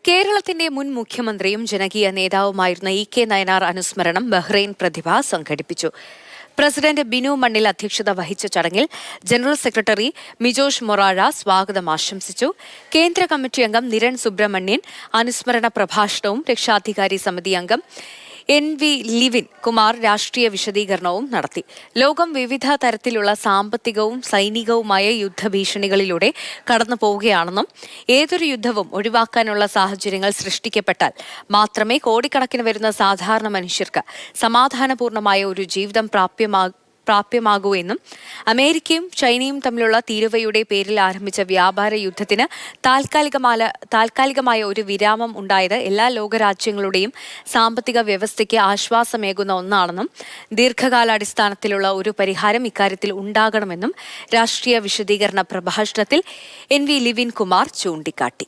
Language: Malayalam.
കേരളത്തിന്റെ മുൻ മുഖ്യമന്ത്രിയും ജനകീയ നേതാവുമായിരുന്ന ഇ.കെ. നയനാർ അനുസ്മരണം ബഹ്റൈൻ പ്രതിഭ സംഘടിപ്പിച്ചു. പ്രസിഡന്റ് ബിനു മണ്ണിൽ അധ്യക്ഷത വഹിച്ച ചടങ്ങിൽ ജനറൽ സെക്രട്ടറി മിജോഷ് മൊറാഴ സ്വാഗതം ആശംസിച്ചു. കേന്ദ്ര കമ്മിറ്റി അംഗം നിരൺ സുബ്രഹ്മണ്യൻ അനുസ്മരണ പ്രഭാഷണവും രക്ഷാധികാരി സമിതി അംഗം എൻ.വി. ലിവിൻ കുമാർ രാഷ്ട്രീയ വിശദീകരണവും നടത്തി. ലോകം വിവിധ തരത്തിലുള്ള സാമ്പത്തികവും സൈനികവുമായ യുദ്ധഭീഷണികളിലൂടെ കടന്നു പോവുകയാണെന്നും ഏതൊരു യുദ്ധവും ഒഴിവാക്കാനുള്ള സാഹചര്യങ്ങൾ സൃഷ്ടിക്കപ്പെട്ടാൽ മാത്രമേ കോടിക്കണക്കിന് വരുന്ന സാധാരണ മനുഷ്യർക്ക് സമാധാനപൂർണമായ ഒരു ജീവിതം പ്രാപ്യമാകൂ എന്നും അമേരിക്കയും ചൈനയും തമ്മിലുള്ള തീരുവയുടെ പേരിൽ ആരംഭിച്ച വ്യാപാര യുദ്ധത്തിന് താൽക്കാലികമായ ഒരു വിരാമം ഉണ്ടായത് എല്ലാ ലോകരാജ്യങ്ങളുടെയും സാമ്പത്തിക വ്യവസ്ഥയ്ക്ക് ആശ്വാസമേകുന്ന ഒന്നാണെന്നും ദീർഘകാലാടിസ്ഥാനത്തിലുള്ള ഒരു പരിഹാരം ഇക്കാര്യത്തിൽ ഉണ്ടാകണമെന്നും രാഷ്ട്രീയ വിശദീകരണ പ്രഭാഷണത്തിൽ എൻ.വി. ലിവിൻ കുമാർ ചൂണ്ടിക്കാട്ടി.